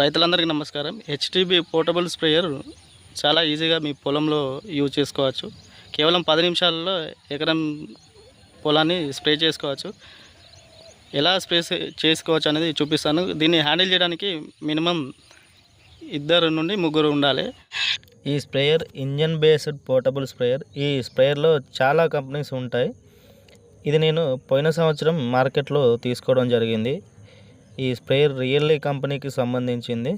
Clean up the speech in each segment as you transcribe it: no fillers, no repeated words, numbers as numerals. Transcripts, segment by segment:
రైతులందరికీ నమస్కారం. హెచ్టీబీ portable sprayer చాలా ఈజీగా మీ పొలంలో యూజ్ చేసుకోవచ్చు. కేవలం 10 నిమిషాల్లో ఎకరం పొలాన్ని స్ప్రే చేసుకోవచ్చు. ఎలా స్ప్రే చేసుకోవచ్చు అనేది చూపిస్తాను. దీన్ని హ్యాండిల్ చేయడానికి మినిమం 2 నుండి 3 ఉండాలి. ఈ sprayer engine based portable sprayer. ఈ స్ప్రేయర్లో చాలా కంపెనీస్ ఉంటాయి. ఇది నేను పోయిన సంవత్సరం మార్కెట్లో తీసుకోవడం జరిగింది. ఈ స్ప్రేయర్ రియల్లీ కంపెనీకి సంబంధించింది.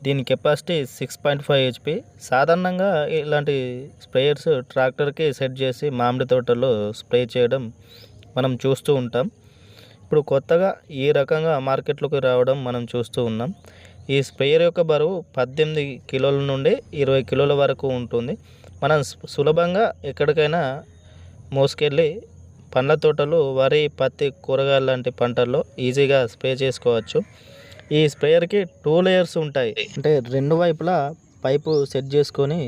దీని కెపాసిటీ 6.5 HP. సాధారణంగా ఇలాంటి స్ప్రేయర్స్ ట్రాక్టర్కి సెట్ చేసి మామిడి తోటల్లో స్ప్రే చేయడం మనం చూస్తూ ఉంటాం. ఇప్పుడు కొత్తగా ఈ రకంగా మార్కెట్లోకి రావడం మనం చూస్తూ ఉన్నాం. ఈ స్ప్రేయర్ యొక్క బరువు 18 కిలోల నుండి 20 కిలోల వరకు ఉంటుంది. మనం సులభంగా ఎక్కడికైనా మోసుకెళ్ళి పండ్ల తోటలు, వరి, పత్తి, కూరగాయలు లాంటి పంటల్లో ఈజీగా స్ప్రే చేసుకోవచ్చు. ఈ స్ప్రేయర్కి 2 లేయర్స్ ఉంటాయి. అంటే 2 వైపులా పైపు సెట్ చేసుకొని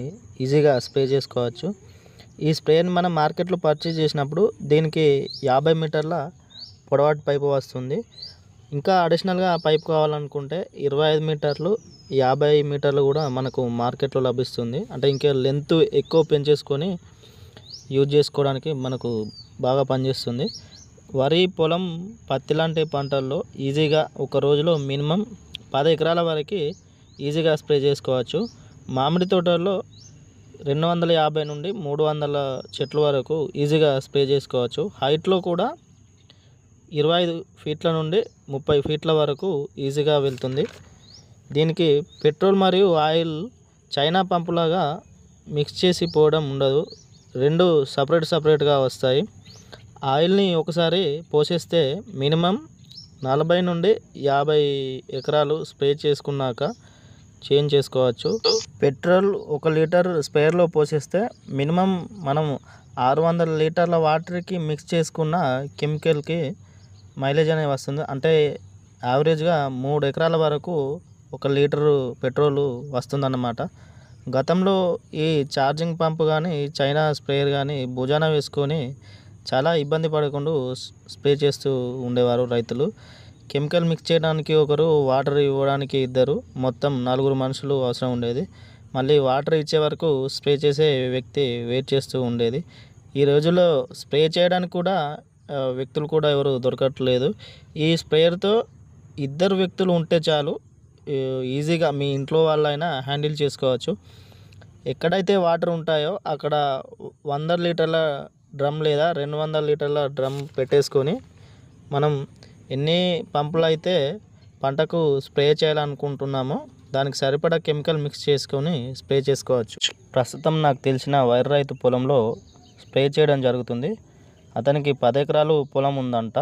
ఈజీగా స్ప్రే చేసుకోవచ్చు. ఈ స్ప్రేయర్ని మనం మార్కెట్లో పర్చేజ్ చేసినప్పుడు దీనికి 50 మీటర్ల పొడవాటి పైపు వస్తుంది. ఇంకా అడిషనల్గా పైపు కావాలనుకుంటే 25 మీటర్లు, 50 మీటర్లు కూడా మనకు మార్కెట్లో లభిస్తుంది. అంటే ఇంకా లెంత్ ఎక్కువ పెంచేసుకొని యూజ్ చేసుకోవడానికి మనకు బాగా పనిచేస్తుంది. వరి, పొలం, పత్తి లాంటి పంటల్లో ఈజీగా ఒక రోజులో మినిమం 10 ఎకరాల వరకు ఈజీగా స్ప్రే చేసుకోవచ్చు. మామిడి తోటల్లో 250 నుండి 300 చెట్ల వరకు ఈజీగా స్ప్రే చేసుకోవచ్చు. హైట్లో కూడా 25 ఫీట్ల నుండి 30 ఫీట్ల వరకు ఈజీగా వెళ్తుంది. దీనికి పెట్రోల్ మరియు ఆయిల్ చైనా పంపులాగా మిక్స్ చేసి పోవడం ఉండదు. 2 సపరేట్గా వస్తాయి. ఆయిల్ని ఒకసారి పోసేస్తే మినిమం 40 నుండి 50 ఎకరాలు స్ప్రే చేసుకున్నాక చేంజ్ చేసుకోవచ్చు. పెట్రోల్ 1 లీటర్ స్ప్రేయర్లో పోసేస్తే మినిమం మనం 600 లీటర్ల వాటర్కి మిక్స్ చేసుకున్న కెమికల్కి మైలేజ్ అనేది వస్తుంది. అంటే యావరేజ్గా 3 ఎకరాల వరకు 1 లీటరు పెట్రోల్ వస్తుందన్నమాట. గతంలో ఈ ఛార్జింగ్ పంప్ కానీ, చైనా స్ప్రేయర్ కానీ భుజాన వేసుకొని చాలా ఇబ్బంది పడకుండా స్ప్రే చేస్తూ ఉండేవారు రైతులు. కెమికల్ మిక్స్ చేయడానికి ఒకరు, వాటర్ ఇవ్వడానికి 2, మొత్తం 4 మనుషులు అవసరం ఉండేది. మళ్ళీ వాటర్ ఇచ్చే వరకు స్ప్రే చేసే వ్యక్తి వెయిట్ చేస్తూ ఉండేది. ఈ రోజుల్లో స్ప్రే చేయడానికి కూడా వ్యక్తులు కూడా ఎవరు దొరకట్లేదు. ఈ స్ప్రేయర్తో 2 వ్యక్తులు ఉంటే చాలు, ఈజీగా మీ ఇంట్లో వాళ్ళైనా హ్యాండిల్ చేసుకోవచ్చు. ఎక్కడైతే వాటర్ ఉంటాయో అక్కడ 100 లీటర్ల డ్రమ్ లేదా 200 లీటర్ల డ్రమ్ పెట్టేసుకొని మనం ఎన్ని పంపులు అయితే పంటకు స్ప్రే చేయాలనుకుంటున్నామో దానికి సరిపడా కెమికల్ మిక్స్ చేసుకొని స్ప్రే చేసుకోవచ్చు. ప్రస్తుతం నాకు తెలిసిన వైర్ రైతు పొలంలో స్ప్రే చేయడం జరుగుతుంది. అతనికి 10 ఎకరాలు పొలం ఉందంట.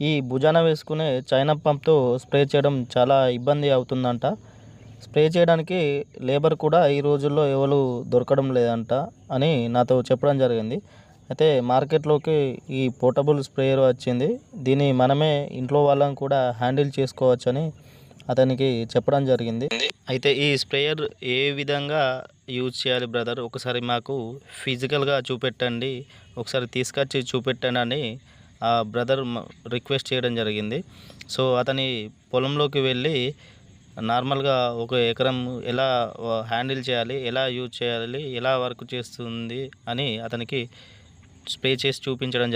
ఈ భుజాన వేసుకునే చైనా పంప్తో స్ప్రే చేయడం చాలా ఇబ్బంది అవుతుందంట. స్ప్రే చేయడానికి లేబర్ కూడా ఈ రోజుల్లో ఎవరు దొరకడం లేదంట అని నాతో చెప్పడం జరిగింది. అయితే మార్కెట్లోకి ఈ పోర్టబుల్ స్ప్రేయర్ వచ్చింది. దీన్ని మనమే ఇంట్లో వాళ్ళని కూడా హ్యాండిల్ చేసుకోవచ్చని అతనికి చెప్పడం జరిగింది. అయితే ఈ స్ప్రేయర్ ఏ విధంగా యూజ్ చేయాలి బ్రదర్, ఒకసారి మాకు ఫిజికల్గా చూపెట్టండి, ఒకసారి తీసుకొచ్చి చూపెట్టండి అని ఆ బ్రదర్ రిక్వెస్ట్ చేయడం జరిగింది. సో అతని పొలంలోకి వెళ్ళి నార్మల్గా 1 ఎకరం ఎలా హ్యాండిల్ చేయాలి, ఎలా యూజ్ చేయాలి, ఎలా వర్క్ చేస్తుంది అని అతనికి స్ప్రే చేసి చూపించడం జరిగింది.